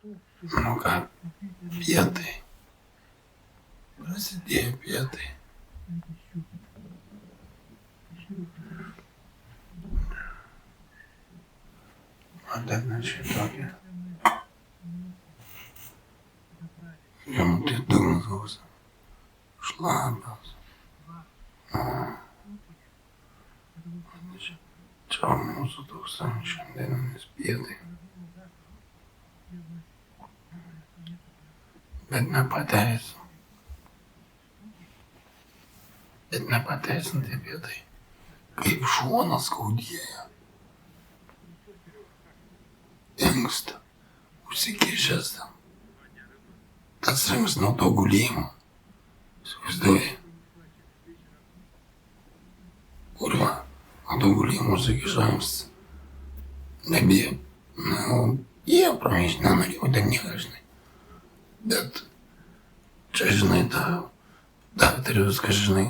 Nu ką, pietai. Prasidėjo pietai. Atnešiai tokia. Jumti dangus. Šlapias. Čia mūsų šiandieninis pietai. Bet nepateisinti pietai. Kaip šonas skaudėja. Inksta. Užsikišęs ten. Tas rinks nuo to gulėjimo. Įsivaizduoji. Kurva, nuo to gulėjimo užsikišęs. Nebijau. Jie pramėžį nenorėjau ten nieką, žinai. Bet čia, žinai, ta daktarė viską, žinai,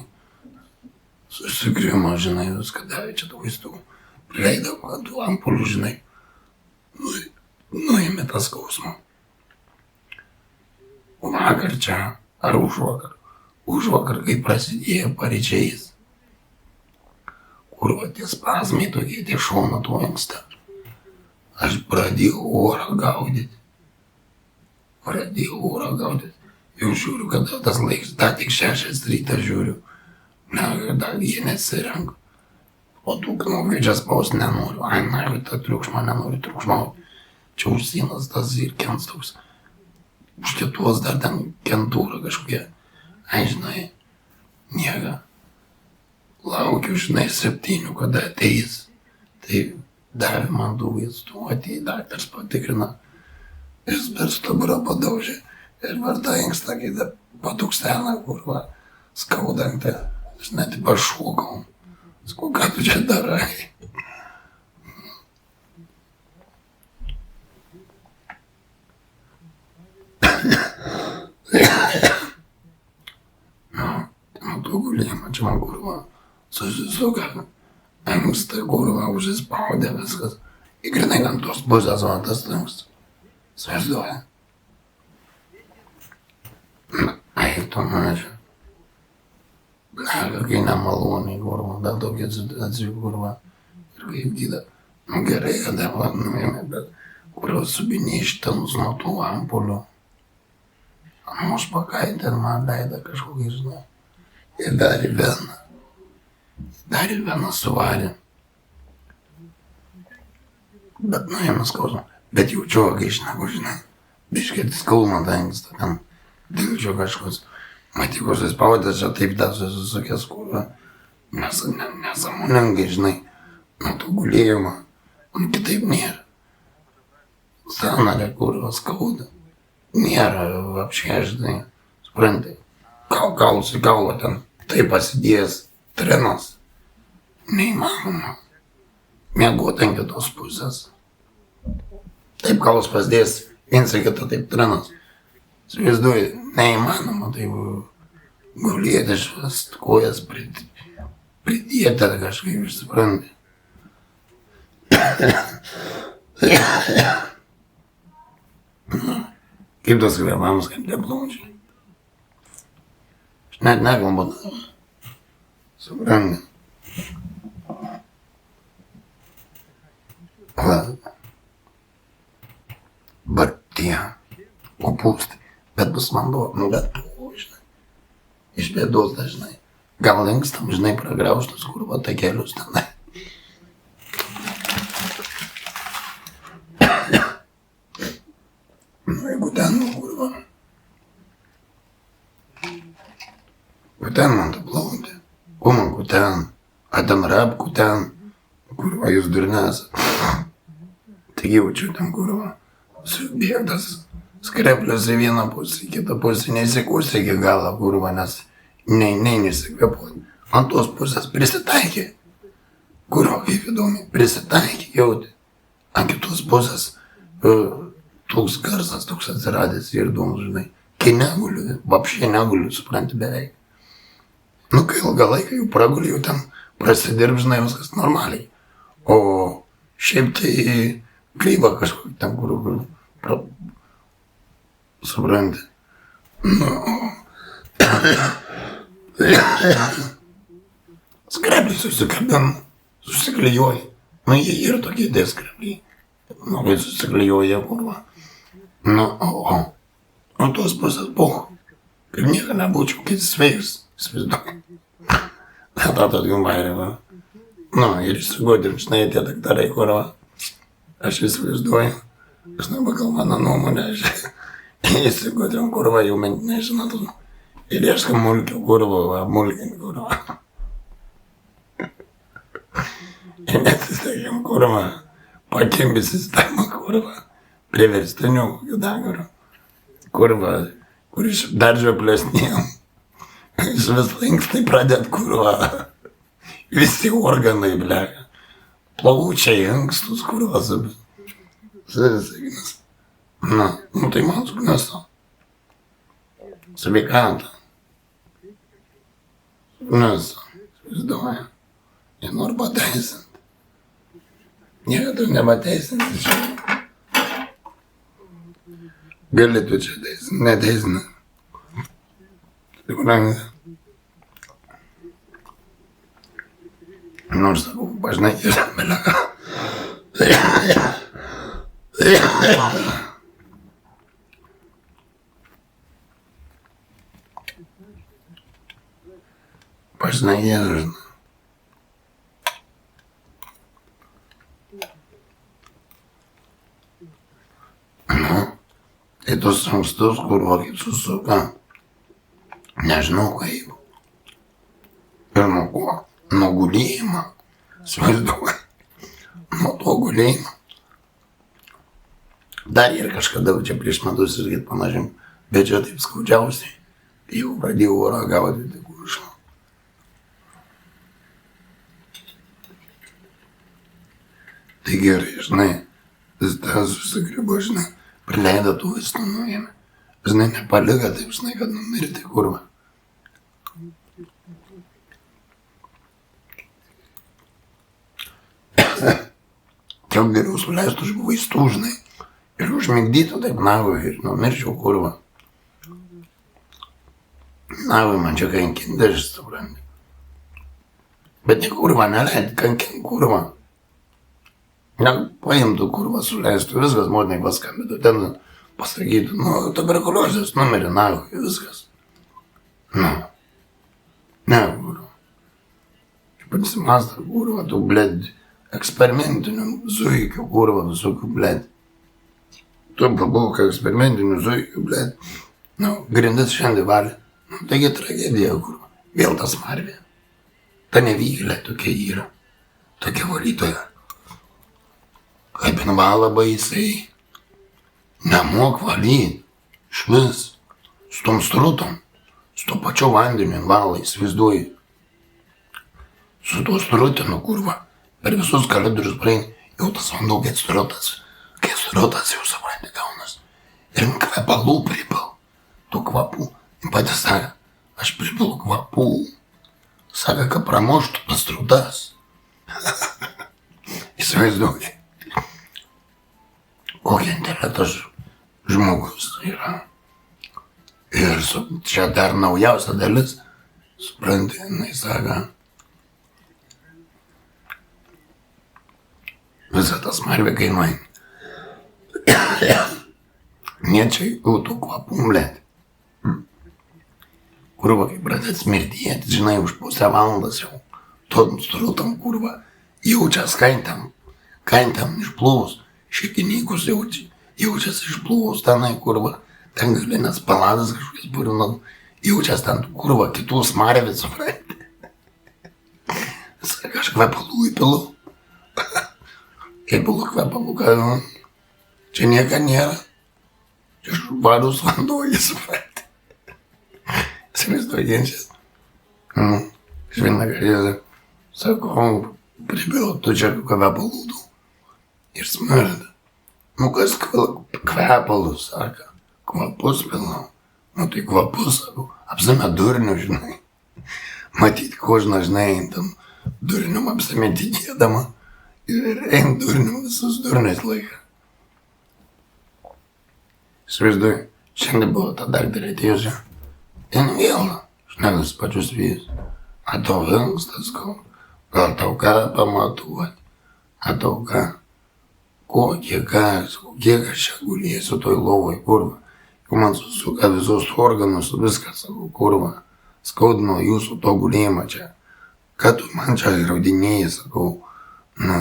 susigrimo, žinai, viską davė čia tų vaistų. Prileido tų ampulių, žinai. Nuėmė tą skausmą. Vakar čia, ar užvakar, kai prasidėjo paryčiais. Kur tie spazmai tokie, tie šono to inksta. Aš pradėjau orą gaudyti. Jau žiūriu, kada tas laiks, dar tik 6 rytą žiūriu. Dar jie nesirenka. O tų knopkių čia spaust nenoriu. Ai, tą triukšmą nenoriu triukšmauti. Čia užsienas tas ir kens toks. Už kitos dar ten kentūra kažkokia. Ai, žinai, niega. Laukiu, žinai, 7, kada ateis. Tai davė man daug vaistų, atėjo daktaras patikrina. Jis per stuburą padaužė. Ir varta inkstą kitą patukstelą, kur va skaudantį. Aš net pašokau. Sakau, ką tu čia darai? Nu, tu gulėjimą čia man kurva susisuka. Anksta kurva užsispaudė viskas. Įgrinai ant tos pusės va tas anksta. Svaizduoja. Ai, tu mažia. Kai nemaloniai kurva, bet tokia situacija kurva. Ir kaip gyda. Nu gerai, kada va nuėmė, bet kurios subiniai ištenus nuo tų ampulių. Mus pakaitė ir man leido kažkokį, žinai. Ir dar į veną suvarė. Bet nuėmė skausmą. Bet jaučiu, kai išneku, žinai. Biškėtis skausmą dangstą ten. Dilgčio kažkoks. Matykus įspaudęs čia taip dar susisukęs kurva. Nesąmoningai, žinai. Nuo to gulėjimo. Kitaip nėra. Sąnarė kurva skauda. Nėra apšė, žinai. Suprantai. Kaulus į kaulą ten. Taip pasidėjęs trenas. Neįmanoma. Mėgot ant kitos pusės. Taip kaulus pasidėjęs. Viens ir kita taip trenas. Įsivaizduoju, neįmanoma taip gulėti švas kojas pridėti kažkaip, supranti. Kaip tas kvėpavimas, kaip tie plaučiai. Aš net nekalbu tavą. Supranti. Bartie. Kopūstai. Bet bus vanduo, nu bet buvo, žinai. Iš bėdos dažnai. Gal linkstam, žinai, pragraužtus kurva takelius tenai. Nu, jeigu ten, kurva. Kuten man tą plautį. Kuma kuten. A ten rap kuten. Kurva, jūs durnesat. Tik jaučiu ten, kurva. Subėgtas. Skreplius į vieną pusę, į kitą pusę, neįsikūs iki galą, kurva, nes neįsikvėpuoti. Ant tos pusės prisitaikė. Kurva, kaip įdomi, prisitaikė, jauti. Ant kitos pusės toks garsas, toks atsiradęs ir įdomus, žinai. Kai neguliu, vapšė neguliu, supranti beveik. Nu, kai ilgą laiką jau praguliu, jau ten prasidirb, žinai, viskas normaliai. O šiaip tai kryba kažkokį ten, kur supranti. Skreblį susikabina, susiklijuoja. Nu, jie yra tokie skrebliai. Nu, kai susiklijuoja, kurva. Nu, o tos pusės buvo. Kaip nieko nebūčiau, kai sveiks, įsivaizduoju. Tada tokių bairių, va. Nu, ir įsigodėm, žinai, tie daktarai, kurva. Aš įsivaizduoju. Žinai, pagal mano nuomonę, aš įsigodėm, kurva, jau mintinai, žinot. Ir ieškam mulkių, kurva, mulkinį, kurva. Ir nesisteigiam, kurva, pakimbi sistemą, kurva, priverstinių kokių dagarų, kurva, kuris dar žioplesnėjom. Jis vis linkstai pradėt, kurva, visi organai, bleka, plaučiai, ankstus, kurva, savisaginas. Na, nu tai man sugneso. Sveikatą. Sugneso, įsivaizduoju. Jie nori pateisinti. Niekada nemateisinti čia. Gali tu čia teisinti, neteisinti. Tikrai. Nors sakau, bažnai yra meleka. Bažnai yra, žinai. Tai tos ankstus, kur vokit susuka, nežinau kaip. Ir nuo ko? Nuo gulėjimo. Svaizduoju. Nuo to gulėjimo. Dar ir kažkada čia prieš metus irgi panašiai, bet čia taip skaudžiausiai, jau pradėjau ragauti tik kuršą. Tai gerai, žinai, vis tą susigribo, žinai. Prileido tų vaistų nuėmė. Žinai, nepaliga taip, žinai, kad numirti, kurva. Kiek geriau suleistų už vaistų, žinai. Ir užmigdytų taip nagui ir numirčiau, kurva. Nagui man čia kankinti, aš suprantu. Bet ne kurva, neleid kankinti, kurva. Paimtų kurva, suleistų, viskas, motinai paskambintų, ten pasakytų, nu, tuberkuliozės numerį, nagui, viskas. Nu, ne, kurva. Pasimastą, kurva, tų, blėd, eksperimentinių zuikių, kurva, visokių, blėd. Tu pabūk eksperimentinių zuikių, blėd. Nu, grindis šiandien valė. Nu, taigi tragedija, kurva. Vėl tas marvė. Ta nevykėlė tokia yra. Tokia valytoja. Kaip jin vala baisiai, nemok valyt, švis, su tom strutom, su to pačiu vandeniu vala, įsivaizduoju. Su tuo strutinu, kurva, per visus kalendorius praeina, jau tas vanduo keturiuotas jau supranti gaunas. Ir kvepalų pripil, tų kvapų, jin pati sako, aš pripilu kvapų, sako, kad pramuštų tas strutas. Įsivaizduoju. Kokia intelektas žmogus yra. Ir čia dar naujausia dalis, supranti, jinai sako, visą tas marvė kainuoja. Niečia jau tų kvapų, blėt. Kurva, kai pradėt smirdėti, žinai, už pusę valandos jau, tom strutam, kurva, jaučias kaintam išplūs. Šekinykus jaučiasi išplūvus tenai, kurva, ten galinės paladas kažkokias purinas, jaučiasi ten, kurva, kitų smarvės, supranti. Sako, aš kvepalų įpilu. Įpilu kvepalų, kad čia nieka nėra. Čia švarus vanduo, jis supranti. Įsivaizduojančias. Žvina galėsi, sako, pripilu, tu čia kvepalų. Ir smirda. Nu kas kvepalus, sako, kvapus pilau. Nu tai kvapus, sako, apsime durnių, žinai. Matyti, ko žinai, tam durnium apsimetinėdama. Ir durnium visus durniais laiką. Įsivaizduoju, Šiandien buvo ta daktarė atėjusi. Ten vėl šnekas pačius vėjus. A tau vinkstas gal tau ką pamatuoti. A tau ką. Kiek aš čia gulėsiu toj lovoj, kurva. Jau man susuka visus organus, viskas, sakau, kurva. Skaudino jūsų to gulėjimą čia. Ką tu man čia įraudinėjai, sakau. Nu,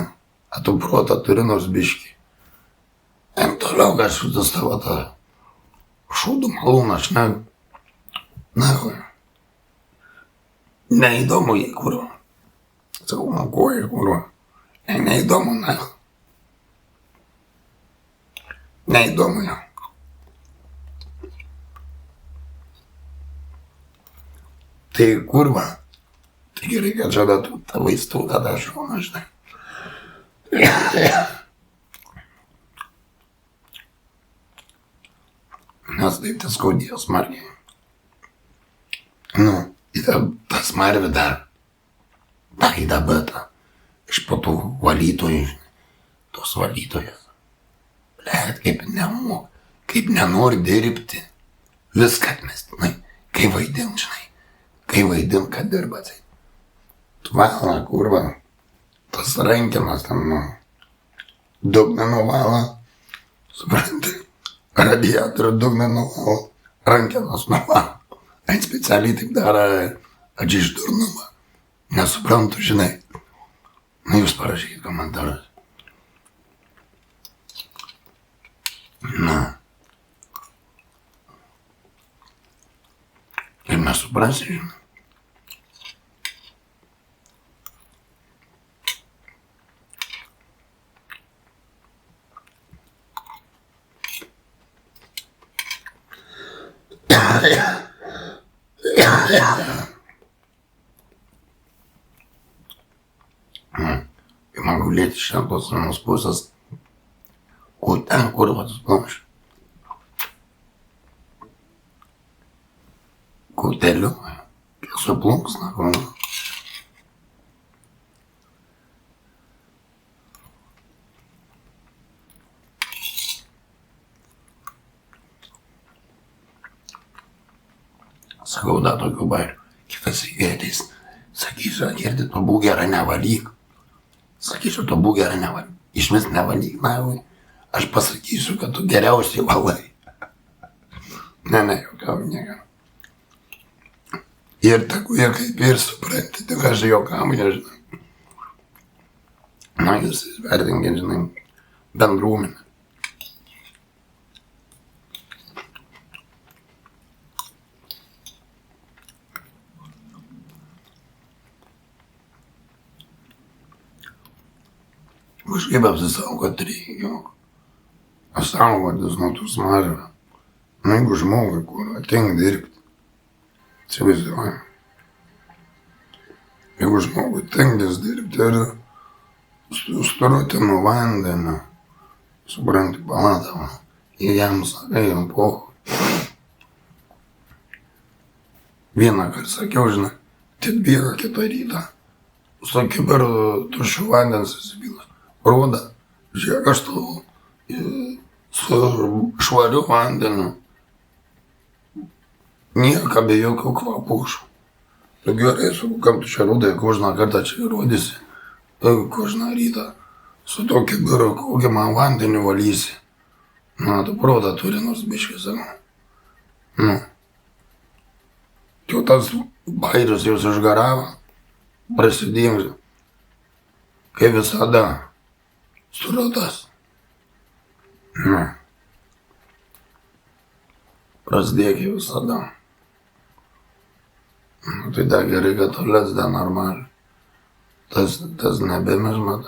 a tu protą turi nors biškį. Em toliau kažkas tavo tą šūdų malūną, šnek. Na, neįdomu jai, kurva. Sakau, man koja, kurva. Neįdomu, na. Neįdomu jau. Tai kurva, tai gerai, kad žada tu tą vaistų tada šoną, žinai. Nes taip tai skaudėjo smarkiai. Nu, į tą smarvį dar, į tą betą, iš po tų valytojų, tos valytojas. Blet, kaip nenori dirbti. Viską atmestinai. Kai vaidin, žinai. Kai vaidin, kad dirba, tai. Tvala, kurva. Tas rankinas ten, nu. Dugną nuvala. Supranti. Radiatorių dugną nuvala. Rankinas nuvala. Ait specialiai taip daro iš durnumą. Nesuprantu, žinai. Nu, jūs parašykit komentarus. Na. Ir nesuprasi, žinai. Ir man gulėti šiandien tos vienos pusės. Kur ten, kur va tas panašiai. Kuteliu, kiek suplunksna, kur. Sakau, da tokių bairių. Kitas įgėdės. Sakysiu, girdi, tu būk gerą nevalyk. Sakysiu, tu būk gerą nevalyk. Išvis nevalyk, na jau. Aš pasakysiu, kad tu geriausiai valai. Ne, jokau, niekam. Ir tegu jie kaip ir supranti, tik aš jokam, jie žinai. Na, jūs įvertinkit, žinai, bendruomenę. Kažkaip apsisaugot reikia. Saugotis nuo tų smarvių. Nu, jeigu žmogui, kur ateina dirbti, įsivaizduoju. Jeigu žmogui tenkės dirbti ir storoti nuo vandenio, supranti, palatavą, ir jam sakai, jam pohu. Vieną kartą sakiau, žinai, tik bėga kitą rytą, su kiberu tuščiu vandens įsipilas. Roda, žiūrėk, aš tau su švariu vandeniu. Nieko be jokių kvapušų. Tu gerai, su kam tu čia rūdai, kožną kartą čia rodysi. Kožną rytą su tokiu biuru, kokį man vandeniu valysi. Na, tu prodą turi nors biškis, sako. Nu. Jau tas bairis jūs išgaravo, prasidėjus. Kaip visada. Suratas. Nu. Prasidėjo kaip visada. Nu, tai da gerai, kad tolės da normaliai. Tas nebemėžma,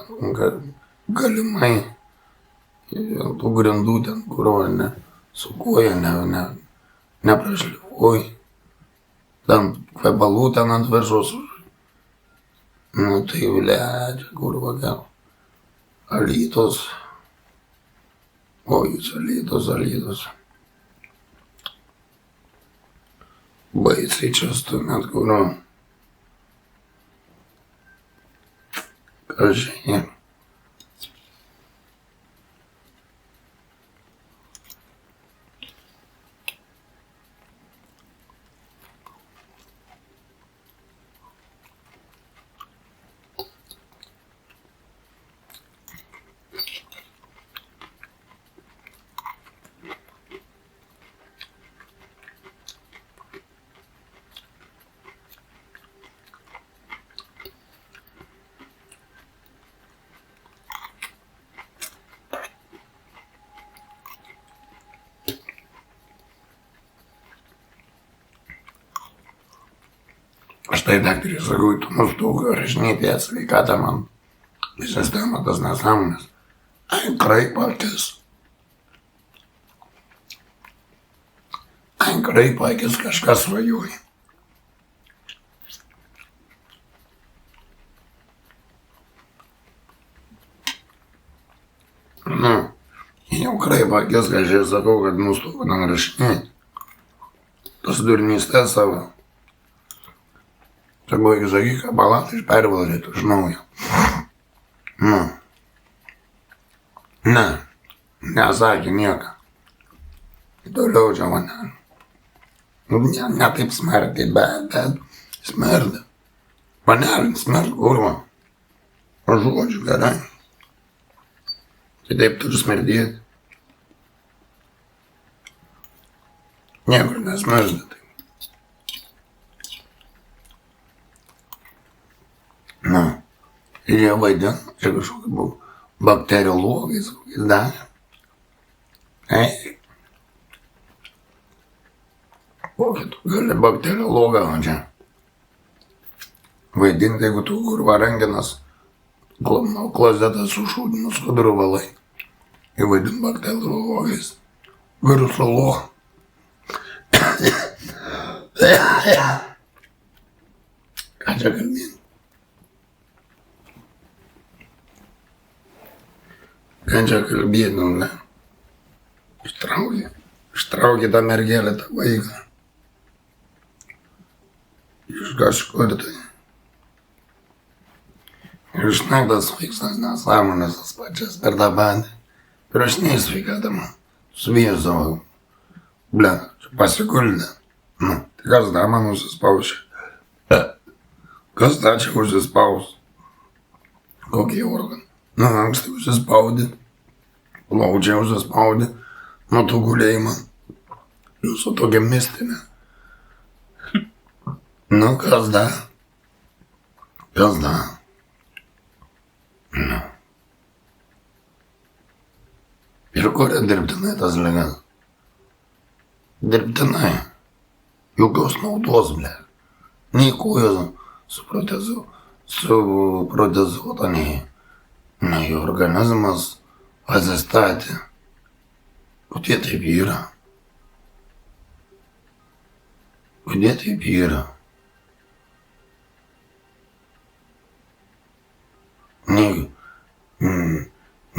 galimai. Tų grindų ten, kurio ne, su koja neprašlifuoji. Ten kvepalų ten ant viršaus. Nu tai vledžia, kurva gal. Alytus. O jūs Alytus. Baisiai čia stumėt, kurio. Kažin. Aš tai daktarė sakau, tu nustuk rašinėti į sveikatą man. Sistema tas nesąmonės. Kraipo akis. Kraipo akis kažkas svajoja. Nu, jau kraipo akis, kai aš sakau, kad nustuk man rašinėti. Tas durnystės savo. Sakau, iki sakyk, kad palatą pervalrėtų iš naujo. Nu. Ne. Nesakė nieką. Toliau čia mane. Ne taip smerdi, bet smerdi. Panelin smerdi, kurva. O žodžiu gerai. Kitaip turi smerdėti. Niekur nesmerdi tai. Na. Ir jie vaidina, čia kažkokie buvo bakteriologais, kokiais darė. Ei. Kokį tu gali bakteriologą, o čia. Vaidinti, jeigu tu kurva renginas, klozetą su šūdinu skudru valai. Ir vaidin bakteriologais. Virusologu. Ką čia kalbėti? Ką čia kalbėti, ne? Ištraukė tą mergelę, tą vaiką. Iš kažkur tai. Ir išnagdas vaikas nesąmonės tas pačias per tą bandį. Ir aš neįsveikatą man. Suvijo savo. Ble, čia pasiguldė. Nu, tai kas dar man užsispaušė? Kas dar čia užsispaus? Kokie organai? Nu, anksti užsispaudė. Plaučiai užsispaudė. Nuo tų gulėjimą. Jūsų tokia mistinė. Nu, kas dar? Kas dar? Nu. Ir kuria dirbtinai tas ligas? Dirbtinai. Jokios naudos, ble. Nei kojos suprotezuota, nei organizmas atsistatė. Kodėl taip yra? Kodėl taip yra?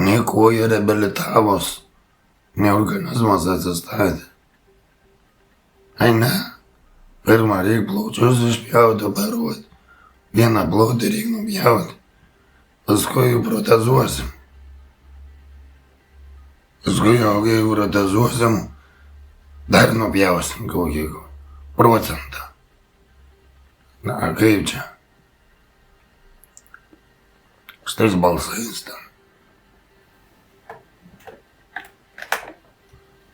Nei koja reabilitavos, nei organizmas atsistatė. Ai ne, pirmą reikia plaučius išpjauti, operuoti. Vieną plautį reikia nupjauti. Paskui jų protezuosim. Paskui jau jeigu protezuosim, dar nupjausim kokį procentą. Na, kaip čia? Štais balsais ten.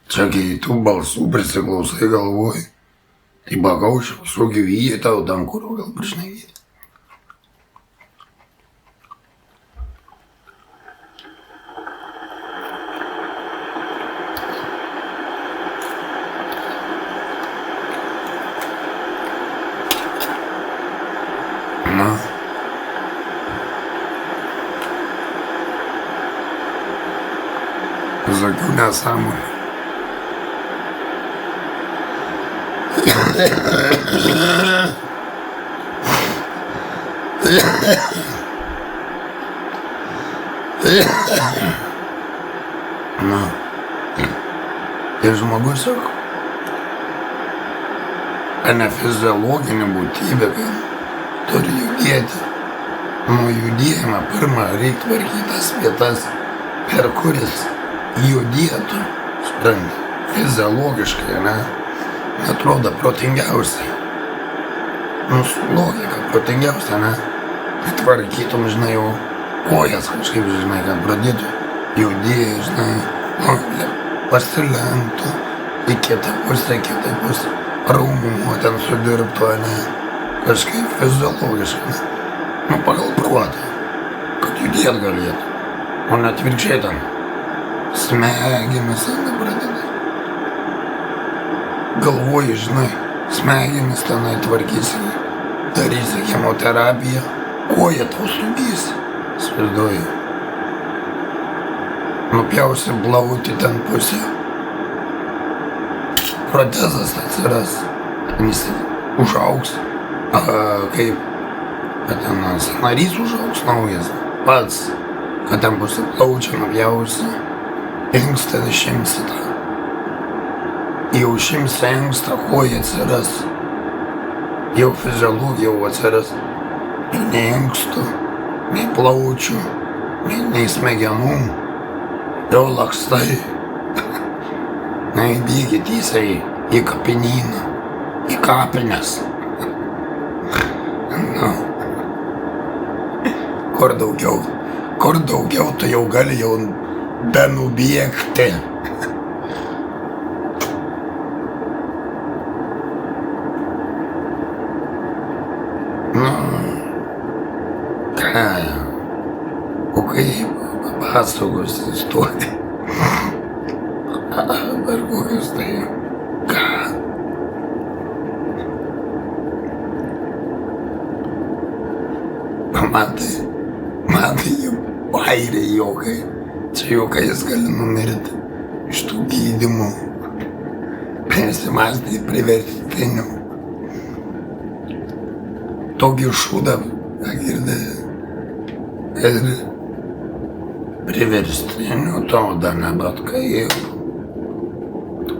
Čia kai tų balsų prisiklausai galvoj, tai bagaučiau, šokį vyjį tau tam, kurio gal prišnekyti. Na. Visokių nesąmonių. Na. Ir žmogus sako, ne fiziologinė būtybė, kad turi judėti. Nuo judėjimą pirmą reikia tvarkyti tas vietas, per kuris judėtų, supranti, fiziologiškai, ne? Atrodo protingiausiai. Nu, su logika protingiausia, ne? Tai tvarkytum, žinai, jau kojas kažkaip, žinai, kad pradėtų judėti, žinai, pasilenktų į kitą pusę, raumumo ten sudirbtų, ne? Kažkaip fiziologiškai, ne? Nu, pagal protą, kad judėt galėtų, o net virkščiai ten smegenis, ne, pradeda. Galvoji, žinai, smegenis tenai tvarkysi, darysi chemoterapiją, koja tau sugys, įsivaizduoju. Nupjausi blautį ten pusę, protezas atsiras, ten jis užaugs, kaip, kad ten sąnarys užaugs naujas, pats, kad ten bus plaučią nupjausi, inkstą išimsi tą. Jau išimsi inkstą, koja atsiras, jau fiziologija jau atsiras, jau nei inkstų, nei plaučių, nei smegenų, jau lakstai. Na, įbėgi tiesiai į kapinyną, į kapines. Nu, kur daugiau tu jau gali jau benubėgti. Nu, ką, o kaip papasakos istoriją? Ar kokius tai, ką? Matai, jų bairiai juokai. Čia juokais gali numirti iš tų gydymų. Prisimąstai priverstinių. Tokį šūdą, ką girdėjai. Ir priverstinių to dar nebet kaip.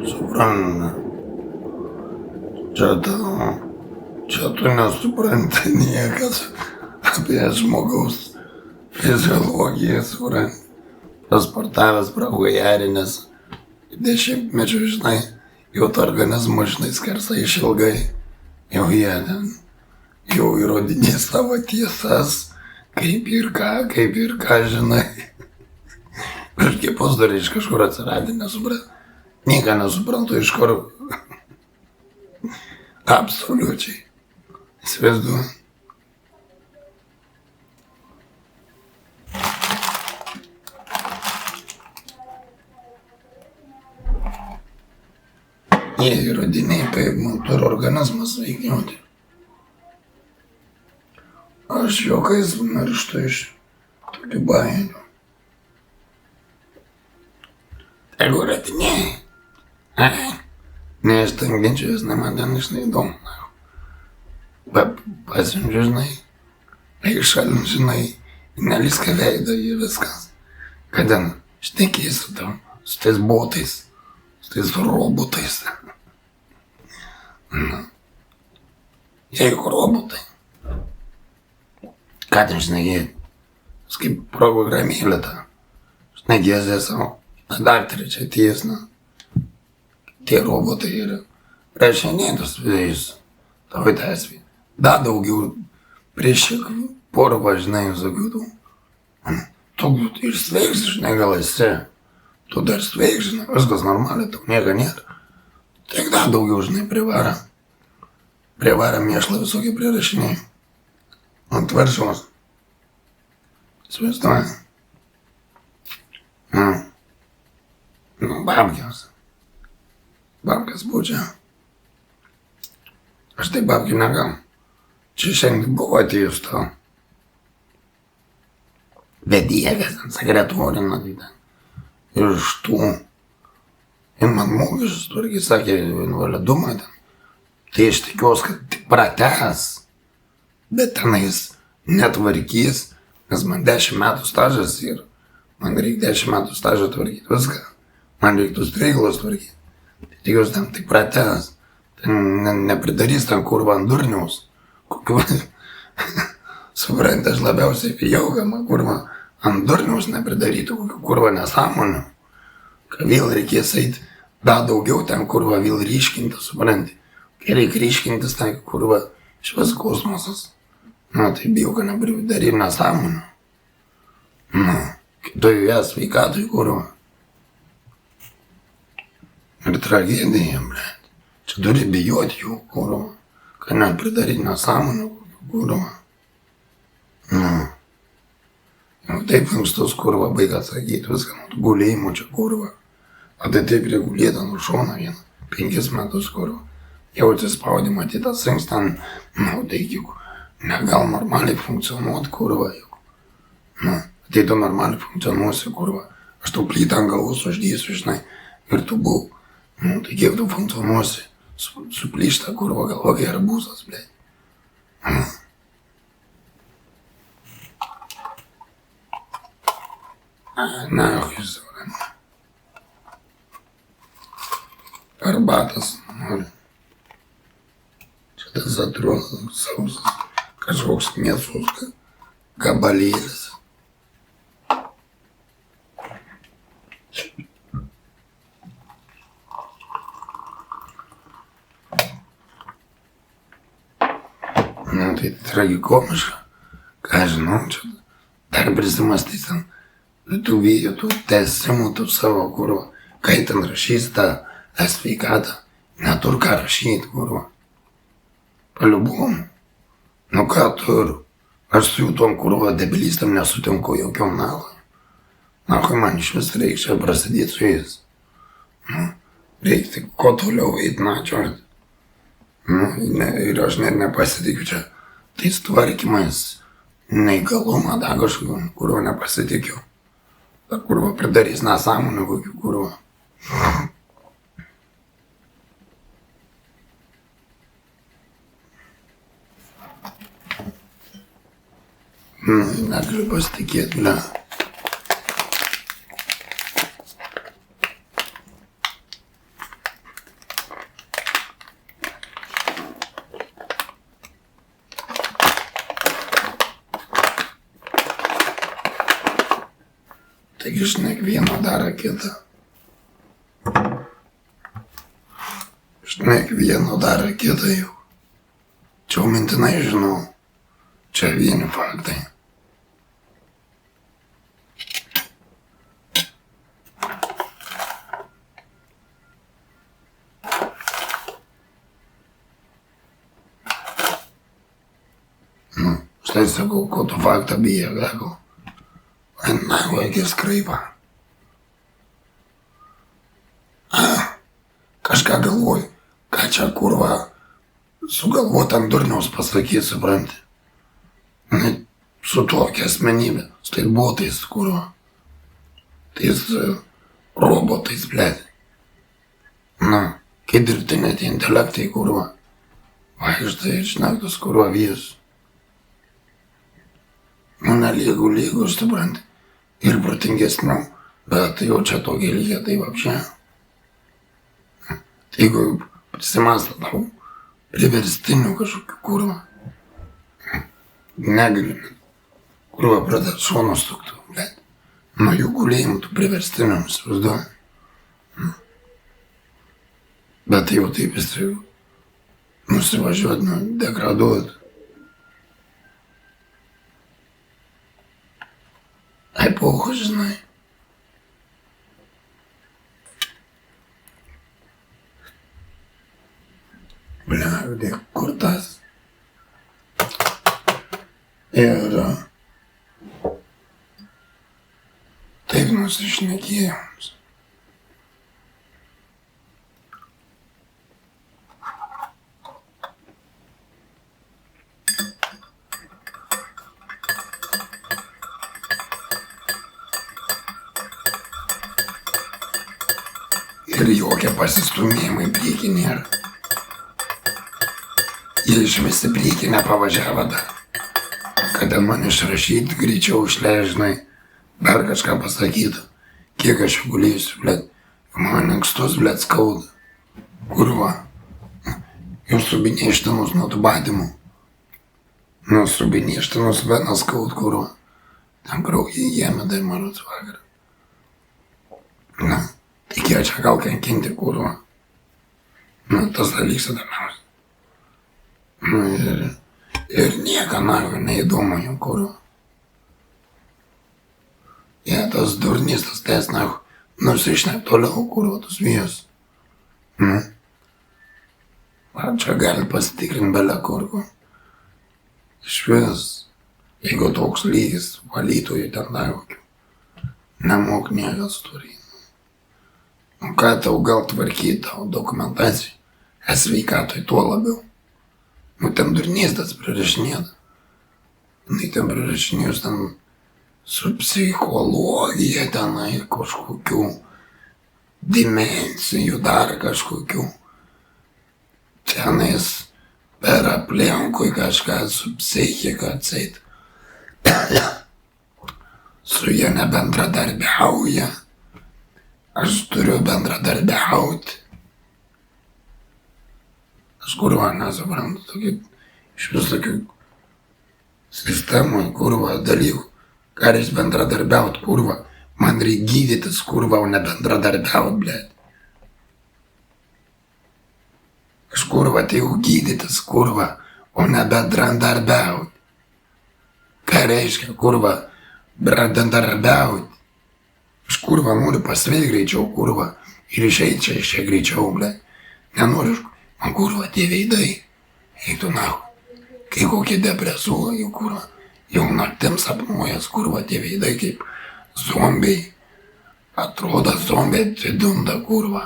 Supranta. Čia tu nesupranti niekas apie žmogaus fiziologiją, supranti. Pasportavęs prahujarinės 10 žinai, jau to organizmo, žinai, skersai išilgai. Jau jie ten, jau įrodinės savo tiesas, kaip ir ką, žinai. Kažkaip pusdariai iš kažkur atsiradė, nesuprantu. Nieko nesuprantu, iš kur. Absoliučiai. Įsivaizduoju. Jie įrodiniai, kaip man turi organizmas veikiauti. Aš juokais mirštu iš tokių baimių. Jeigu radiniai, ne, aš ten ginčiuojas, ne man ten iš neįdomu. Pasiunčiu, žinai, šalin, žinai, neliską veidą į viskas. Kad ten šnekėjai su tais botais, su tais robotais. Jeigu robotai, ką ten šnekėjai, kaip programėlė tą, šnekėjai savo. Dar trečia tiesna. Tie robotai yra priešinėtus vėjus. Tavo teisvį. Dar daugiau prieš porą važinai visokių tų. Tu ir sveiks, žinai, gal esi. Tu dar sveiks, žinai, viskas normaliai, tau nieko nėra. Tik dar daugiau, žinai, privara. Privara mėšlą visokie prirašiniai. Ant varšos. Įsivaizduoji. Nu, babkės. Babkės būdžia. Aš tai babkių negau. Čia šiandien buvo atėjus to. Vedėjas, sekretorina, tai ten. Ir iš tų. Ir man mokesčius turgi sakė, invalidumą ten. Tai aš tikiuosi, kad tik pratęs. Bet tenais netvarkys, nes man 10 metų stažas ir man reikia 10 metų stažą tvarkyti viską. Man reiktų streiklos tvarkyti. Tai tikiuosi ten tik pratęs. Ten nepridarys ten kurva ant durniaus. Kokiu... Supranti, aš labiausiai bijau, kad man kurva ant durniaus nepridarytų kokiu kurva nesąmonių. Kad vėl reikės eiti dar daugiau ten kurva vėl ryškinti, supranti. Kai reikia ryškintis, tai kurva iš vis kosmosas. Na, tai bijau, kad nepridaryti nesąmonių. Na, kitoj jas sveikatoj kurva. Ir tragedija, blėt. Čia turi bijoti jų, kurva. Kad nepridaryti nesąmonių, kurva. Nu. Jau taip ankstus, kurva, baigė atsakyti viską, nuo gulėjimo čia, kurva. O tai taip regulėta nuo šono vieną. 5 metus, kurva. Jau atsispaudė, matyt, atsings ten, nu, tai negal normaliai funkcionuoti, kurva, juk. Nu, tai tu normaliai funkcionuosi, kurva. Aš tau plytą ant galvos uždėsiu, žinai, ir tu būk. Nu, tai kiek tu funkcionuosi, suplyšta, kurva, galva kai arbūzas, blei. Nahui, siaurina. Arbatas nori. Čia tas atrodo sausas, kažkoks mėsos gabalėlis. Nu, tai tragikomiška, ką žinau, čia dar prisimastys ten, tų vietų, tesimų, tų savo, kurva, kai ten rašys tą sveikatą, netur ką rašyti, kurva. Paliubom, nu ką turiu, aš su jų tom, kurva, debilistam nesutinku jokiom nalai. Nahui man iš vis reikia čia prasidėti su jais. Nu, reikia tik ko toliau eiti, na, čiort. Nu, ir aš net nepasitikiu čia tais tvarkymais, neįgalumą, da kažkokiu, kuriuo nepasitikiu. Ta kurva pridarys nesąmonę kokių kurva. Negaliu pasitikėti, ble. Taigi šnek vieną daro kitą. Šnek vieną daro kitą jau. Čia mintinai žinau. Čia vieni faktai. Nu, štai sakau, ko tu faktą bijo, gako. Na, vaikai skraipa. Kažką galvoju, ką čia kurva sugalvot ant durniaus pasakyti, supranti. Su tokia asmenybė, su tais botais, kurva. Tais robotais, blėt. Na, kai dirbtinė tie intelektai, kurva. Vaikštai ir šnektus, kurva vyrus. Nu, nelygų, supranti. Ir protingesnių, bet jau čia tokie lygiai, tai vapšė. Tai jeigu prisimasta tau priverstinių kažkokių kurva, negaliu, kurva pradeda šono stuktų, bet nuo jų gulėjimų tų priverstinių, įsivaizduoju. Bet jau taip jis jau nusivažiuot, degraduot. Epocha, žinai. Bliaudė, kur tas? Ir taip nusišnekėjom. Ir jokie pasistumėjimai priekį nėra. Jie iš visi priekį nepavažiavo dar. Kad man išrašyti, greičiau išležinai, dar kažką pasakytų. Kiek aš jau gulėsiu, blėt. Man ankstus, blėt, skauda. Kurva. Jau subinėštinus nuo tų badimų. Nu, subinėštinus venas skaud, kurva. Ten kraujį jėmė dar marus vakarą. Na. Tikėjo čia gal kankinti, kurva. Nu, tas dalykas įdomiausias. Nu, ir nieko, neįdomu jų, kurva. Jie tas durnys, tas tes, nusišnek toliau, kurva, tus vėjus. Nu. Ar čia gali pasitikrinti belę, kurva. Iš vis, jeigu toks lygis valytojų ten dar kokių, nemok niekas turi. Nu ką tau gal tvarkyti tavo dokumentacijai, sveikatoj tuo labiau. Nu ten durnys tas prirašinėta. jinai ten prirašinėjus ten su psichologija tenai kažkokių dimensijų, dar kažkokių. Tenais per aplinkui kažką su psichika atseit. Su jie nebendradarbiauja. Aš turiu bendradarbiauti. Aš kurva nesuprantu tokių, iš vis tokių sistemų, kurva dalykų. Ką reikia bendradarbiauti, kurva. Man reikia gydytis, kurva, o ne bendradarbiauti, blėt. Aš kurva atėjau gydytis, kurva, o ne bendradarbiauti. Ką reiškia, kurva, bendradarbiauti? Aš kurva noriu pasveikti greičiau, kurva, ir išeiti čia iš čia greičiau, blėt. Nenoriu, man kurva tie veidai. Eiktų nahu. Kai kokie depresuoja, kurva. Jau naktim sapnuojas, kurva, tie veidai kaip zombiai. Atrodo zombiai atsidunda, kurva.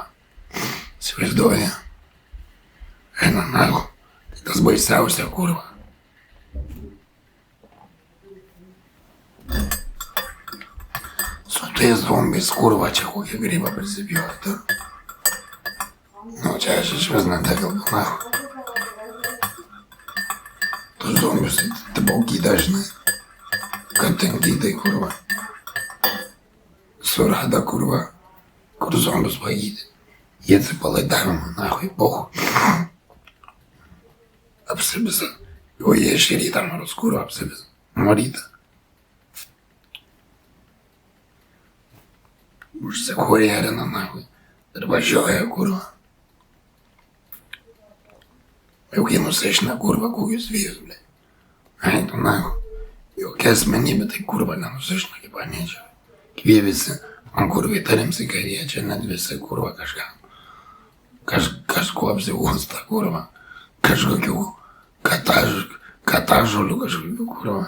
Įsivaizduoja. Eina nahu. Tai tas baisiausia, kurva. Su tais zombiais, kurva, čia kokie grybą prisipjauti. Nu, čia aš iš vis netekalbu, nahu. Tus zombius, tipo gyda, žinai. Kad ten gydai, kurva. Surada, kurva. Kur zombius pagydė. Jie atsipalaidavimo, nahui, pohu. Apsibisa. O jie iš rytą maros, kurva, apsibisa. Nuo rytą. Užsikujerina, nahui. Ir važiuoja, kurva. Jau kai nusišina, kurva, kokius vėjus, blė. Ai, tu nahu. Jokia asmenybė, tai kurva nenusišina, kaip anėčia. Kvie visi, man kurva įtarimsi, kad jie čia net visi, kurva, kažką. Kažko apsiuosta, kurva. Kažkokių katažolių kažkokių, kurva.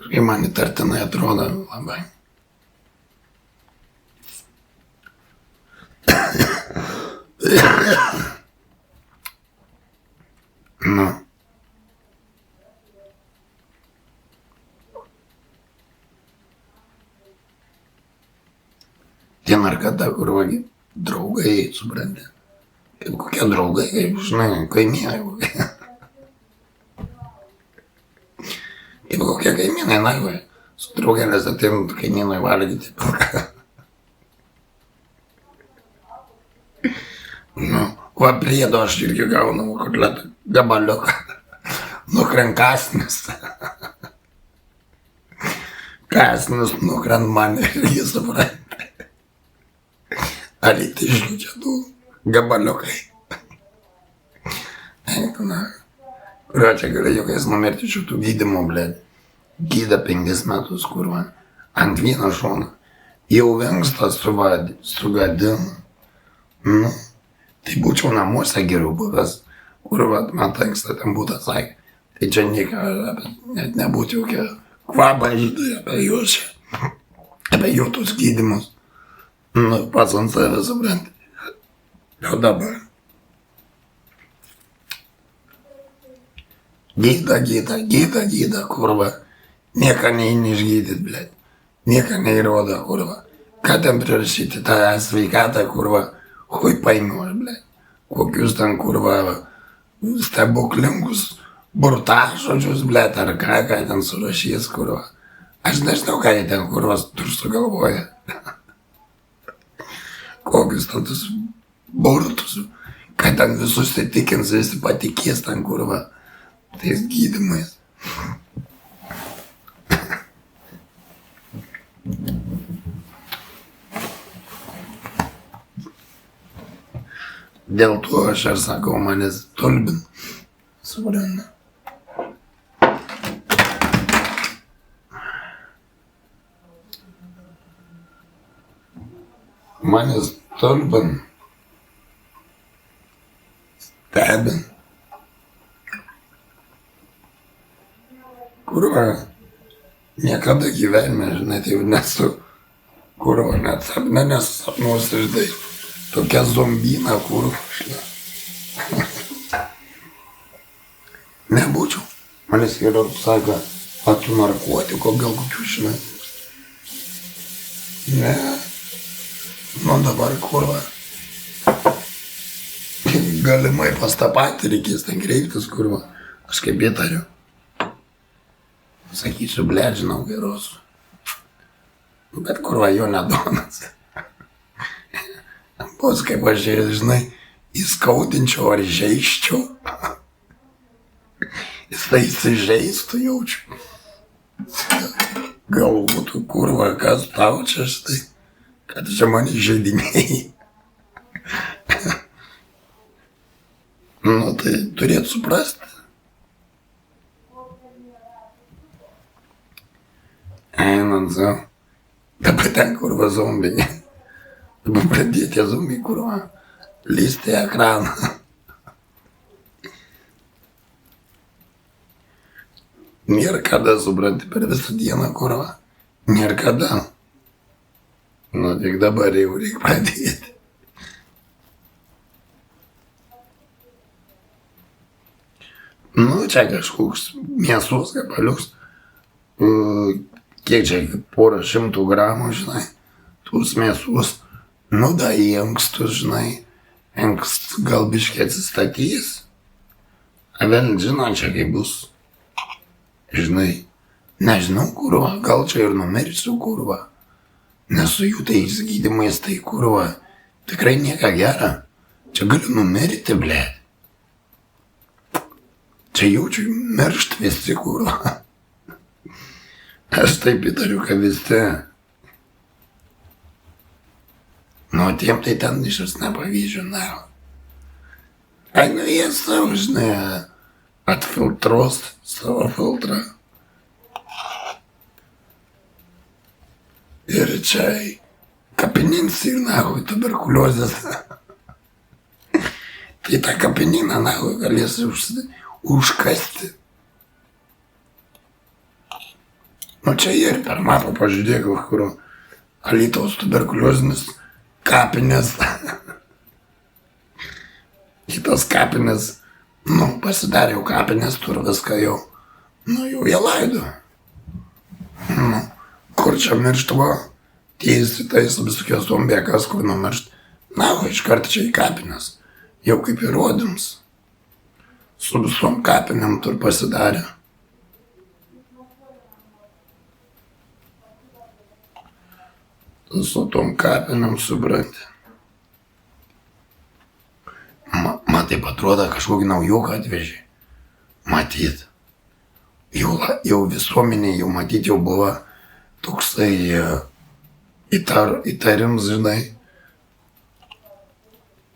Kažkaip man įtartinai atrodo labai. Nu. Tie narkata, kurva, draugai, supranti. Kaip kokie draugai, kaip, žinai, kaimynai kokie. Kaip kokie kaimynai, naivai. Su draugelės atėjant kaimynai valgyti. Nu, va priedo aš irgi gaunu kotletą gabaliuką. Nukrent kasnis. Kasnis nukrent man irgi, supranti. Alytiškių čia tų gabaliukai. Eik, na. Kurio čia gali jokiais numirti šitų gydymų, blėd. Gyda 5 metus, kurva. Ant vieno šono. Jau vengstą sugadino. Nu. Tai būčiau namuose geriau buvęs, kurva, man tanksta ten būtų sakė. Tai čia nieko, net nebūtų jokia kvapą žydai apie juos čia. Apie jų tus gydymus. Nu, pats ant savęs, supranti. Jau dabar. Gyda, kurva. Nieko neįni išgydyt, blėt. Nieko neįrodo, kurva. Ką ten prirašyti tą sveikatą, kurva. Hui paėmiau, blė. Kokius ten, kurva, stebuklingus burtažodžius, blė, ar ką ten surašys, kurva. Aš nežinau, ką jie ten, kurva, sugalvoja. Kokius ten tus burtus, kad ten visus įtikins, visi patikės ten, kurva, tais gydymais. Dėl to aš ir sakau, manęs stulbin. Suprantu. Manęs stulbin. Stebin. Kurva, niekada gyvenime, žinai, tai nesu, kurva, net sapne nesapnuosi, žinai. Tokia zombina, kurva, šla. Nebūčiau. Manęs yra sako, o tu narkotiko gal kokių žinai. Ne. Nu dabar kurva. Galimai pas tą patį reikės ten kreiptis, kurva. Aš kaip įtariu. Sakysiu, blėt, žinau gerus. Bet kurva jo nedonas. Bus kaip aš, žinai, įskaudinčiau ar žeiščiau. Jis tai įsižeistų jaučiu. Galbūt kurva, kas tau čia štai, kad čia mane žaidinėjai. Nu tai turėtų suprasti. Einant savo. Dabar ten kurva zombinė. Dabar pradėjo tie zombiai kurva lysti į ekraną. Nėra kada, supranti, per visą dieną kurva. Nėra kada. Nu tik dabar jau reikia pradėti. Nu čia kažkoks mėsos gabalius. Kiek čia, porą 100 gramų, žinai, tos mėsos. Nu da į ankstus, žinai, ankst gal biškai atsistatys. A vėl žino čia kaip bus. Žinai, nežinau kurva, gal čia ir numirsiu kurva. Nes su jų tais gydymais tai kurva, tikrai nieka gera. Čia galiu numirti, blėt. Čia jaučiu miršt visi kurva. Aš taip įtariu, kad visi. Nu, tiem tai ten iš vis nepavyzdžių, ne. Ai, nu jie savo, žinai, atfiltruos savo filtrą. Ir čia kapinins ir nahui tuberkuliozės. Tai tą kapininą nahui galės užkasti. Nu čia ir per mapą pažiūrėk, kur Alytaus tuberkuliozinis kapinės. Kitos kapinės, nu pasidarė jau kapinės, tur viską jau, nu jau jie laido. Nu, kur čia mirštavo, tiesi tais visokios zombiekas, kur numiršt. Na, o iš karto čia į kapinės, jau kaip įrodyms. Su visom kapinėm tur pasidarė. Su tom kapinėm supranti. Man taip atrodo, kažkokį naujoką atvežė. Matyt. Jau visuomenė, jau matyt, jau buvo toksai įtarims, žinai.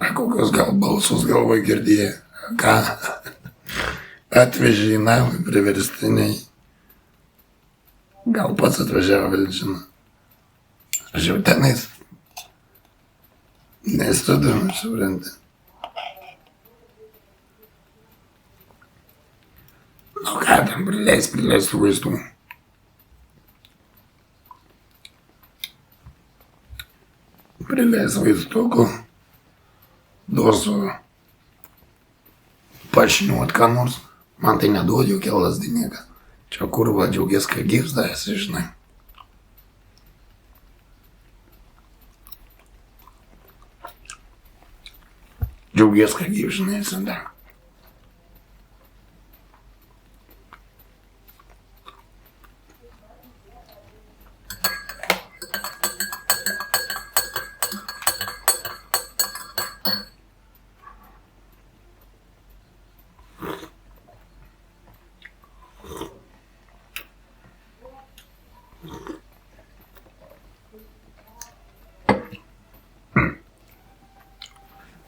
A kokios gal balsus galvoj girdėjo. Ką atvežė į navą priverstiniai. Gal pats atvažiavo, vėl žino. Aš jau tenais nestudiu, supranti. Nu ką ten, prileis tų vaistų. Prileis vaistukų. Duosiu pašiniuot ką nors. Man tai neduodu jokia lasdinėka. Čia kurva džiaugies, kai gyvs darėsi, žinai. Džiaugies, kad gyvs, žinai, visada.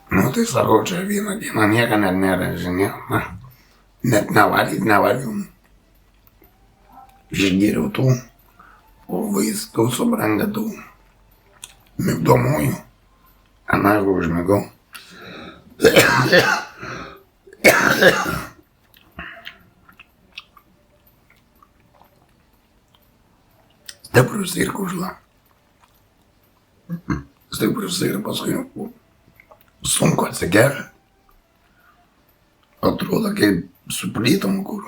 Nu tai sakau, čia vieną dieną nieko net nėra, žinai, net nevaliu. Išgėriau tų vaistų, subrandė tų migdomųjų. Anagų užmigau. Stiprus ir kužla. Stiprus ir paskui sunku atsigeria. Atrodo, kaip su plytom, kur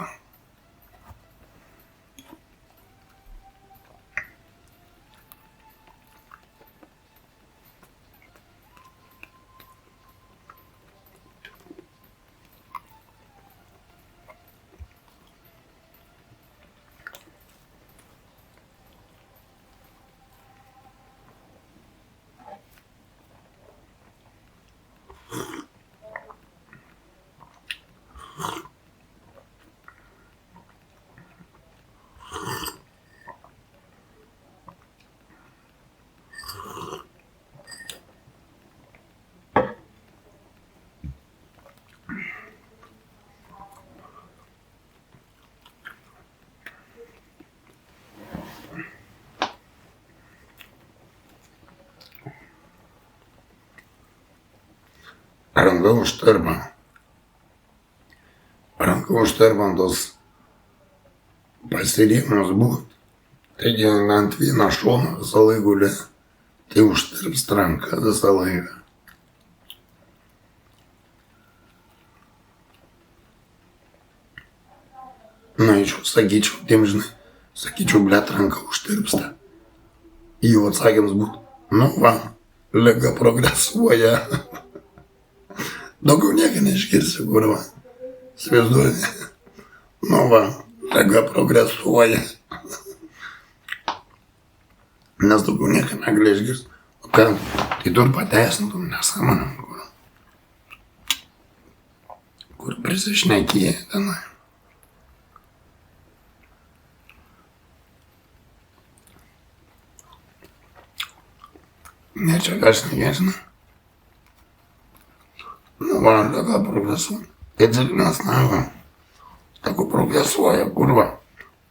ranka užtarpa. Ranka užtarpant tos pasirimus būt. Taigi ant vieno šono visą laiką guli, tai užtarps ranką visą laiką. Na, sakyčiau, tiem žinai, sakyčiau, blėt, ranka užtirpsta. Jų atsakymas būtų, nu va, liga progresuoja. Daugiau nieko neišgirsi, kur va. Įsivaizduoji. Nu va, liga progresuoja. Nes daugiau nieko negali išgirsti. O ką, tai tu ir pateisintum nesąmonėm, kur prisišnekėjai tenai. Ne, čia aš nežinau. Nu va, liga progresuoja. Pėdzelines nago. Tako progresuoja, kurva.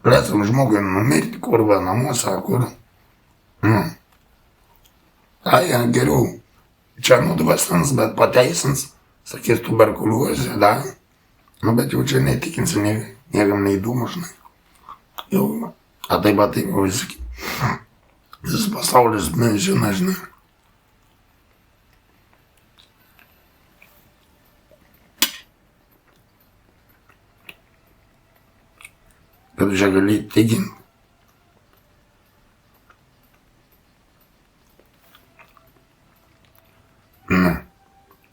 Leisam žmogui numirti, kurva, namuose, kur. Tai geriau. Čia nudvasins, bet pateisins. Sakys tuberkuliozė, da. Nu, bet jau čia netikinsi, niekam neįdomu, žinai. Jau, taip, jau visi. Visas pasaulis žino, žinai. Kad čia gali įtikinti.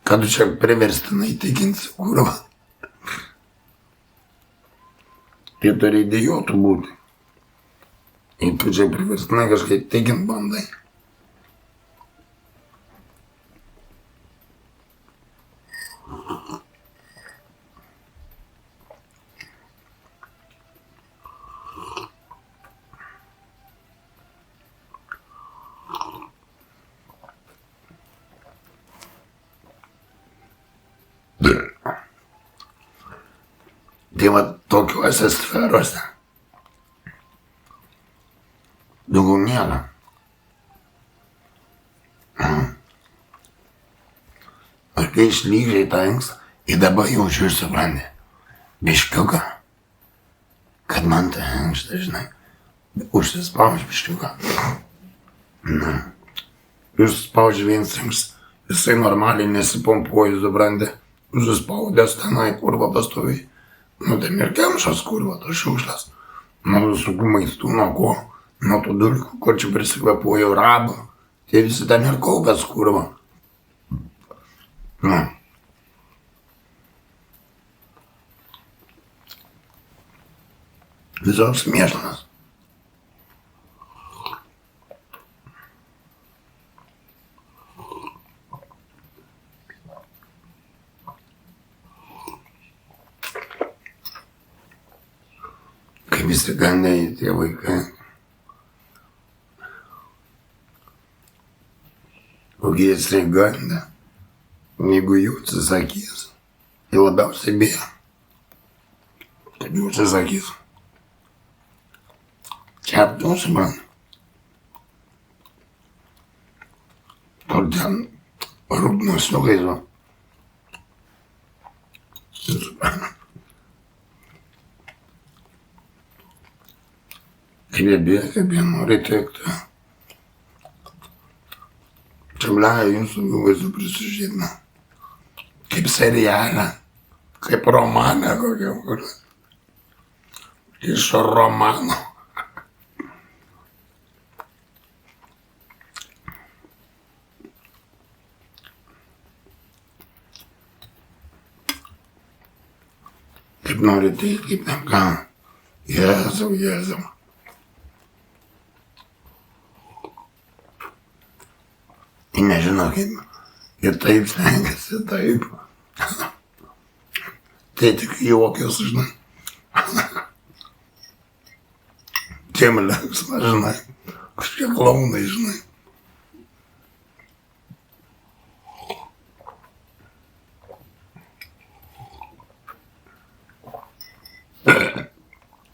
Kad čia priverstinai įtikinsi, kurva. Tai turi idiotų būti. Ir tu čia priverstinai kažkaip įtikint bandai. Tai va tokiuose sferuose daugiau nėra. Aš kai išlygiai tą inkstą, ir dabar jaučiu ir supranti, biškiuką, kad man tą inkstą, žinai, užsispaudži biškiuką. Užsispaudži vienas inkstas, jisai normaliai nesipompuoja, supranti, užsispaudęs tenai, kurva pastoviai. Nu, tai ir kemšas, kurva, tos šiukšlės. Nuo visokių maistų, nuo ko, nuo tų dulkių, kur čia prisikvepuoja rabo. Tai visi ten ir kaupės, kurva. Nu. Visoks mėšlas. Visi gandai, tie vaikai. Kokie jisai ganda, jeigu jų atsisakys, tai labiausiai bijo, kad jų atsisakys. Čia apduosi man. Kur ten rūpnus nugaizo. Kaip jie nori teikti. Čia blėja jūsų vaizdu prisižiūrėtina. Kaip serialą, kaip romaną kokią. Iš romano. Kaip nori teikti, kaip ne ką. Jėzau, Jėzau. Ir nežino kaip. Ir taip stengiasi, taip. Tai tik juokius, žinai. Tiem linksma, žinai. Kažkiek klaunai, žinai.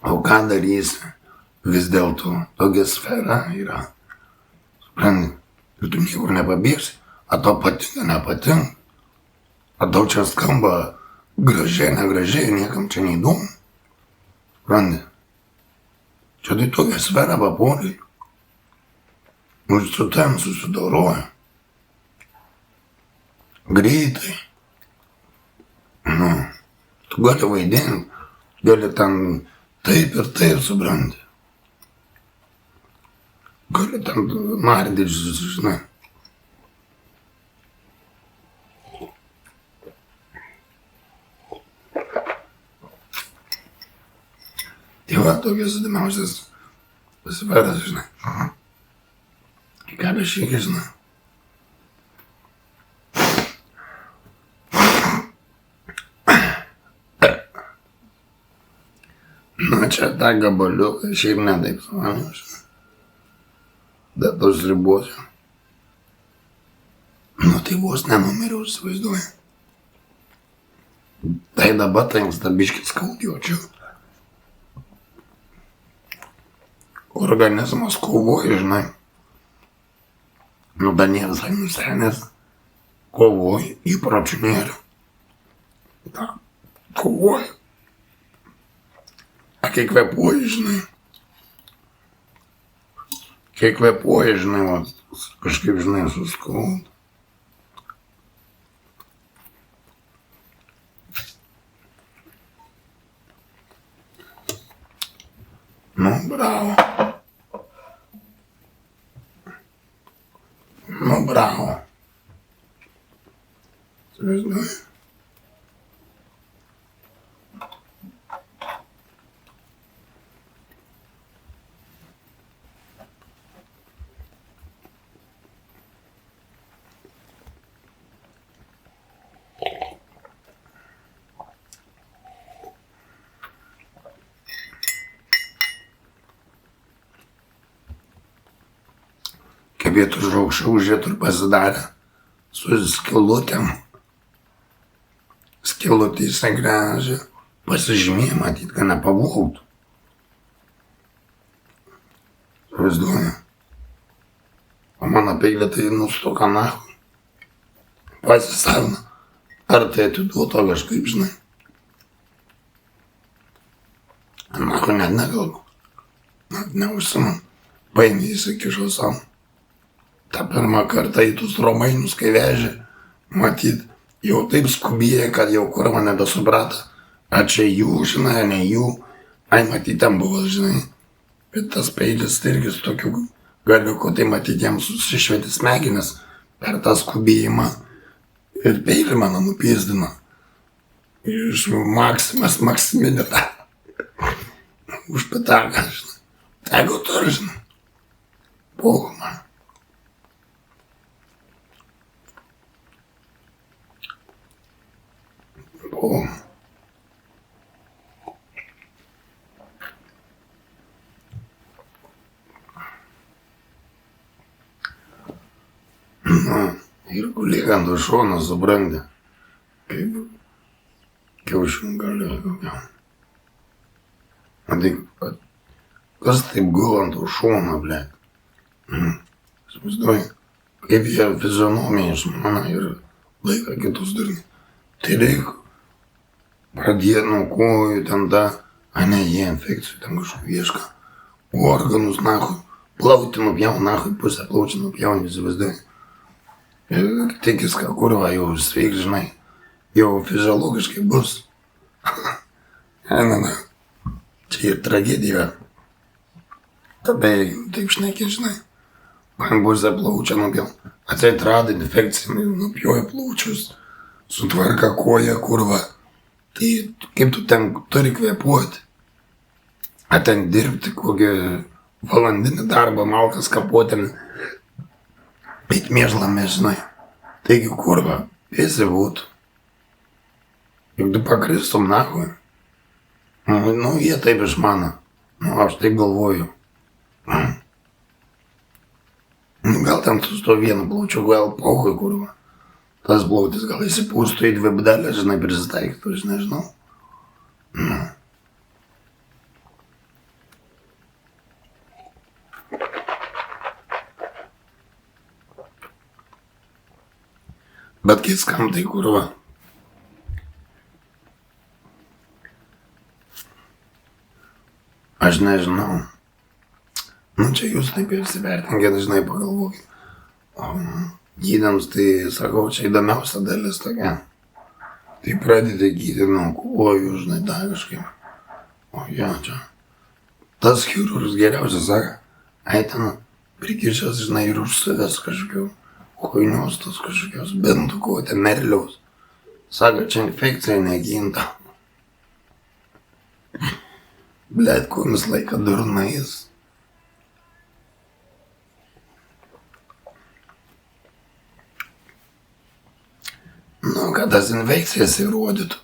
O ką darysi? Vis dėlto tokia sfera yra. Supranti? Ir tu niekur nepabėgsi, a to patinka, nepatinka. tau čia skamba gražiai, negražiai, niekam čia neįdomu. Randi. Čia tai tokia sfera papuoliai. Ir su tam susidoroja. Greitai. Nu, tu gali vaidinti, gali ten taip ir taip supranti. Gali ten nardyti, žinai. Tai va, tokias įdomiausias sferas, žinai. Ką bešykia, žinai. Nu, čia tą gabaliuką, šiaip ne taip suvaniu, žinai. Bet tos ribos. Nu, tai vos nenumiriau, įsivaizduoju. Tai dabar tanksta biškit skaudžiuočiau. Organizmas kovoja, žinai. Nu, dar ne visai nusenęs. Kovoja, įpročių nėra. Ta, kovoja. A kai kvepuoji, žinai. Kai kvepuoji, žinai, va, kažkaip, žinai, suskauda. Nu, bravo. Nu, bravo. Įsivaizduoji. Kaip jie už aukščiau žiūrėtų ir pasidarė su skilutėm. Skilutėse gręžė, pasižymėjo, matyt, kad nepavogtų. Vaizduoju. O mano peilė tai nustuka nahui. Pasisavina. Ar tai atiduoto kažkaip, žinai. Nahui net nekalbu. Net neužsimanu. Paėmė įsikišo savo. Ta pirmą kartą į tus romainius, kai vežė, matyt, jau taip skubėjo, kad jau kurva nebesuprato, ar čia jų, žinai, ar ne jų. Ai, matyt, ten buvo, žinai, bet tas peilis tai irgi su tokiu galiuku, tai matyt, jam susišvietė smegenis per tą skubėjimą ir peilį mano nupėsdino. Iš Maksiminį tą už pitaką, žinai. Tegu tur, žinai. Pogu man. Na, ir gulėk ant šono subrandę, kaip kiaušinių galėjo daugiau. Tai kas taip gula ant šono, blėt? Įsivaizduoju, kaip jie fizionomiją išmano ir laiką kitus darni. Tai reikia pradėti nuo kojų, ten tą, a ne, jie infekcijų, ten kažkokį ieška, organus, nahui, plautį nupjauna, nahui, pusę plaučių nupjauna, įsivaizduoju. Ir tikis, kad kurva jau sveik, žinai, jau fiziologiškai bus. Ne, čia ir tragedija. Tada taip šnekė, žinai, man pusę plaučią nupjauna. Atseit rado infekciją, nupjoja plaučius, sutvarka koją, kurva. Tai kaip tu ten turi kvėpuoti, a ten dirbti kokį valandinį darbą, malkas kapuoti, bet mėžlame, žinai. Taigi kurva, visi būtų. Juk tu pakristum nahui. Nu, jie taip išmano. Nu, aš taip galvoju. Gal ten su to vienu plaučiu, gal pohui, kurva. Tas plautis gal įsipūstų į dvi dalės, žinai, prisitaikytų, aš nežinau. Nu. Bet kai skam tai kurva, aš nežinau. Nu, čia jūs taip įsivertinkite, žinai, pagalvokit. O gydams, tai sakau, čia įdomiausia dalis tokia. Tai pradedi gydyti nuo kojų, žinai, dar kažkaip. O jo, čia. Tas chirurgas geriausias sako, ten prikišęs, žinai, ir užsivės kažkokių kojinios, tos kažkokios bentukų, ten merliaus. Sako, čia infekcija neginta. Blet, kuo vis laiką durnais. Nu, kad tas infekcijas įrodytų.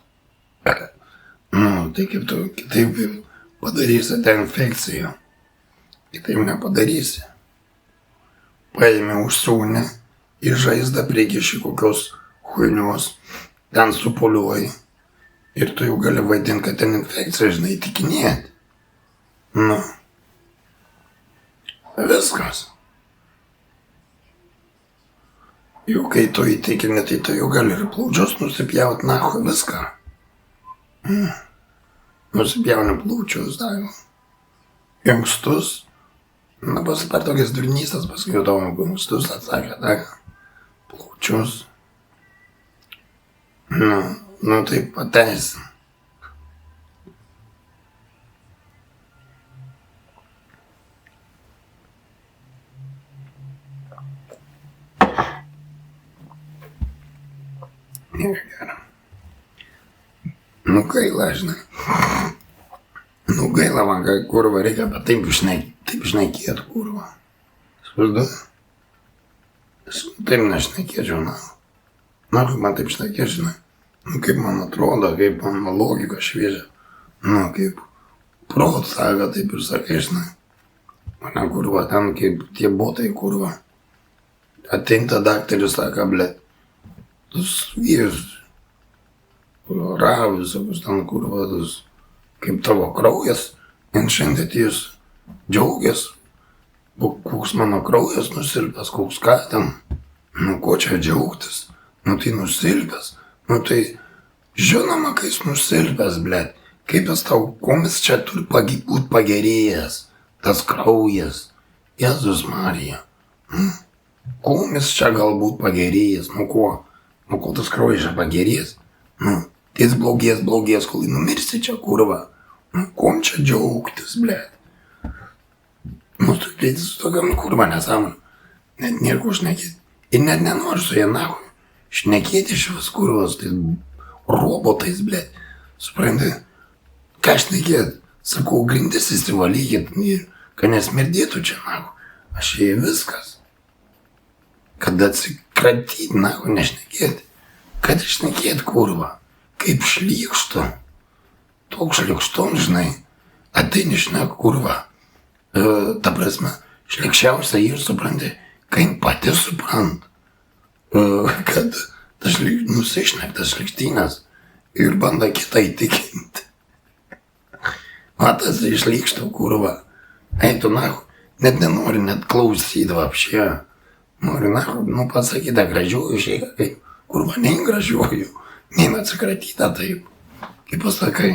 Nu, tai kaip tu kitaip padarysi tą infekciją. Kitaip nepadarysi. Paėmė užsiūnę, į žaizdą prikiši kokios huinios, ten supoliuoji. Ir tu jau gali vaidinti, kad ten infekcija, žinai, įtikinėti. Nu. Viskas. Jau kai tu įtikini, tai tu jau gali ir plaučius nusipjauti, nahu, viską. Nusipjauni plaučius, davau. Inkstus. Na, per tokias durnystas paskui tavo inkstus atsakė, plaučius. Nu taip pateisin. Nieko gero. Nu gaila, žinai. Nu gaila man, kad kurva reikia, bet taip šnekėt, kurva. Suprantu? Taip nešnekėčiau, na. Na, kaip man taip šnekėt, žinai. Nu kaip man atrodo, kaip man logika šviežia. Nu kaip prot sako, taip ir sakai, žinai. Mane kurva, ten kaip tie botai, kurva. Atinta daktaris sako, blet. Tas vyras, visokius ten kurva, tas kaip tavo kraujas, ir šiandien jis džiaugias, koks mano kraujas nusilpęs, koks ką ten, nu ko čia džiaugtis, nu tai nusilpęs, nu tai žinoma, kai jis nusilpęs, blet, kaip jis tau, komis čia turi būt pagerėjęs, tas kraujas, Jėzus Marija, komis čia galbūt pagerėjęs, nu ko tas kraujas čia pagerės, nu, jis blogės, kol numirsi čia, kurva. Nu, kom čia džiaugtis, blet. Nu, tu dėtis su tokiam kurva nesąmonė. Net nieko šnekėti. Ir net nenoriu su jie nahui. Šnekėti šios kurvos, tai robotais, blet. Supranti, ką šnekėti? Sakau, grindis įsivalykit, kad nesmirdėtų čia nahui. Aš jai viskas. Kad atsikratyt nahui, nešnekėti. Kad išnekėti kurva. Kaip šlykštu, toks šlykštum, žinai, ateini šnek kurva, ta prasme, šlykščiausia ir supranti, kai pati suprant, kad tas nusišnektas šlykštynas ir bando kitą įtikinti. Matas išlykštų kurva, eitų nahu, net nenori net klausyti vapšė, nori nahu, nu pasakyta gražiuoju šiek, kaip kurva neįgražiuoju. Neim atsikratyta taip, kaip pasakai.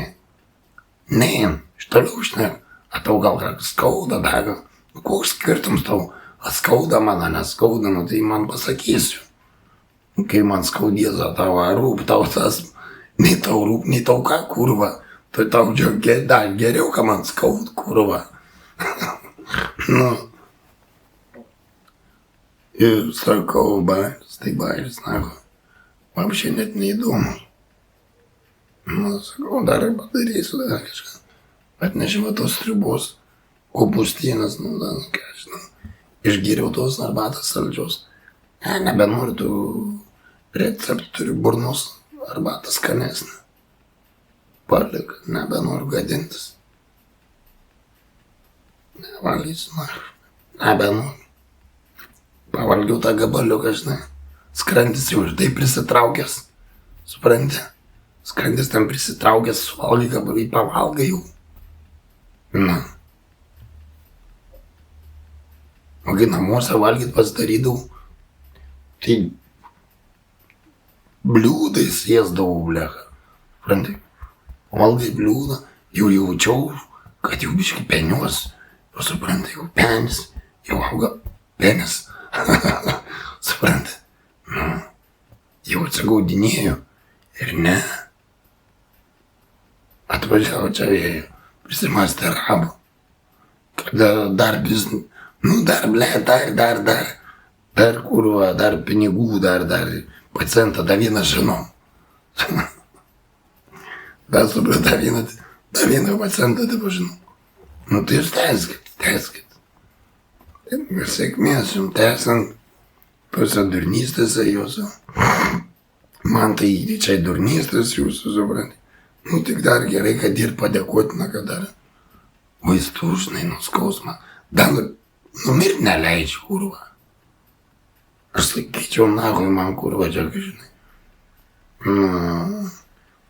Neim, iš toliau šnek, tau gal skauda, daga. Koks skirtums tau, skauda mane, neskauda, nu tai man pasakysiu. Kai man skaudės, tau rūp, tau tas, nei tau rūp, nei tau ką, kurva. Tai tau dar geriau, ką man skaud, kurva. Nu. Ir sakau, bairis, tai bairis, nago. Vapšė net neįdomu. Nu, sakau, dar ir padarysiu, dar kažką. Atnešiu tos sriubos, kopustienas, nu, ką žinau. Išgėriau tos arbatos saldžios. Nebenoriu tų receptų, turiu burnos arbatas skanesnė. Palik, nebenoriu gadintis. Nevalysiu, nebenoriu. Pavalgiau tą gabaliuką, žinai. Skrandis jau ir taip prisitraukęs, supranti? Skrandis ten prisitraukęs, suvalgai gabalį, pavalgai jau. Na. O kai namuose valgyt pasidarydavau, tai bliūdai sėsdavau, blecha. Supranti? Valgai bliūdą, jau jaučiau, kad jau biški penios, jau supranta, jau penis, jau auga penis. Supranta, nu, jau atsigaudinėjo ir ne. Atvažiavo čia vėjo, prisimastė arabų, kada dar vis, nu dar ble, dar kurva, dar pinigų, dar pacientą, dar vieną žinom. Dar suprata, dar vieną pacientą taip žinom. Nu tai jūs tęskit. Ir sėkmės jums tęsant pusę durnystėse jūsų. Man tai čia durnystės jūsų, suprantate. Nu tik dar gerai, kad ir padėkotina, kad dar vaistų, žinai, nuskausmą. Dar numirt neleidžia, kurva. Aš sakyčiau, nahui man kurva čia, žinai. Nu,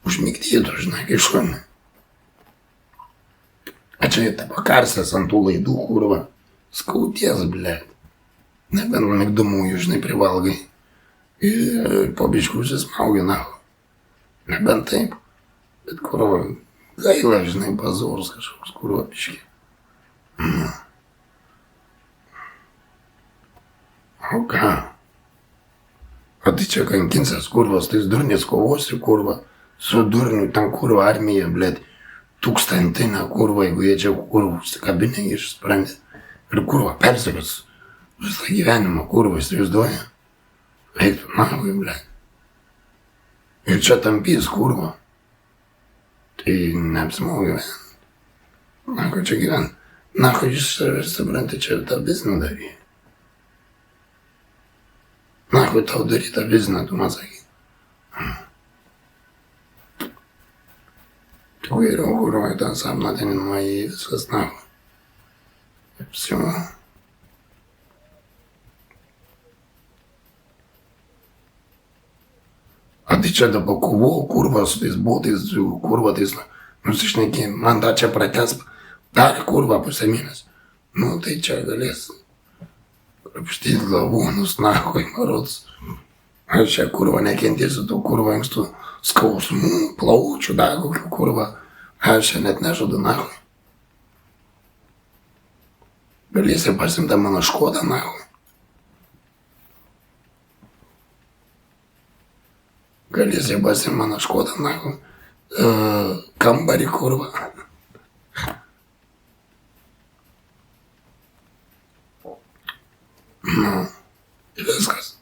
užmigdytų, žinai, kai šonai. A čia ta pakarsės ant tų laidų, kurva. Skauties, blėt. Nebent migdomųjų, žinai, privalgai. Ir po biškų užsismaugi, nahui. Nebent taip. Bet kurva, gaila, žinai, bazors kažkoks, kurva biški. Nu. O ką? O tai čia kankinsias, kurvas, tais durnės kovosi, kurva. Su durniu, ten kurva armija, blėt. Tūkstantinė kurva, jeigu jie čia kurva užsikabinė išsprendė. Ir kurva persikės visą gyvenimą, kurva, įsivaizduoja. Eiktų, nahui, blėt. Ir čia tampys, kurva. Tai neapsimoga gyventi. Na, ko čia gyventi? Na, ko jūs suprantate, čia tą bizną daryti. Na, ko tau daryti tą bizną, tu man sakai. Tu geriau kuruoji tą sapną, ten nuėjai viskas, na, ko. Apsimoga. A tai čia dabar kovo, kurva, su tais botais, kurva, tais, nusišnekėjim, man dar čia pratęs, dar kurva pusę mėnesį. Nu, tai čia galės krapštyti lavonus, nakoj, marots. Aš čia kurva nekentėsiu tų kurva ankstų skausmų, plaučių, dar kokių kurva. Aš čia net nežadu nakoj. Galėsi pasimti mano škodą nakoj. Galėsi pasimti mano škodą nakoj. Kambarį kurva. Nu, viskas.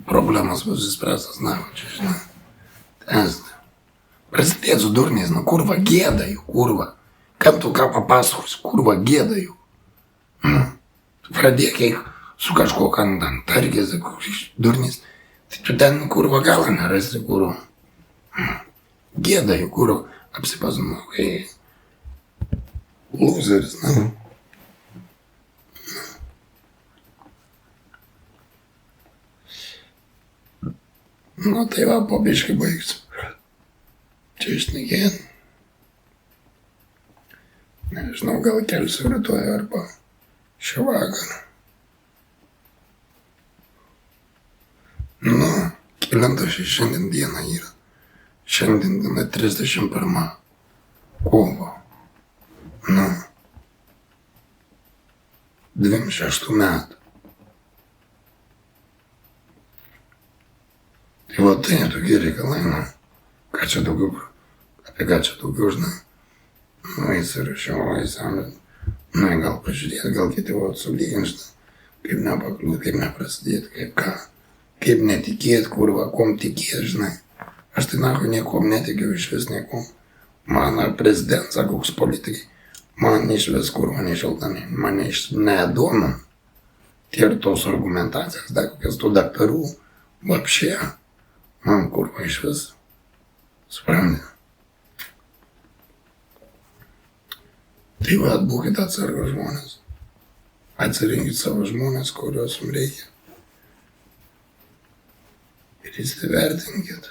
Problemas bus įspręstas, na, čia, žinai. Tęsti. Prasidėt su durniais, nu, kurva, gėda jų, kurva. Kam tu ką papasakos, kurva, gėda jų. Nu, pradėk eik su kažko kandan, tarkėsi, durniais. Tai tu ten, kurva, galą nerasi, kurva. Gėda jų, kurva, apsipazinu, kai loseris, na. Nu, tai va, po biškai baigsiu. Čia išnekėjant. Nežinau, gal kelsiu rytoj arba šį vakarą. Nu, kelintas šiandien diena yra. Šiandien diena 31 kovo. Nu, 26 metų. Tai va tai tokie reikalai, nu, ką čia daugiau, apie ką čia daugiau, žinai. Nu, įsirašiau, įsamlint. Nu, gal pažiūrėti, gal kiti va sulygint, žinai. Kaip nepakliūt, kaip neprasidėti, kaip ką. Kaip netikėti, kurva, kom tikėti, žinai. Aš tai nako niekom netikiu, iš vis niekom. Man ar prezidentas, ar koks politikai. Man iš vis kurva nešiltami. Man nedomina. Tie ir tos argumentacijos, dar kokias tų daktarų. Vapšė. Man kurva iš vis. Supranti. Tai va, būkite atsargos žmonės. Atsirinkit savo žmonės, kuriuos jums reikia. Ir įsivertinkit.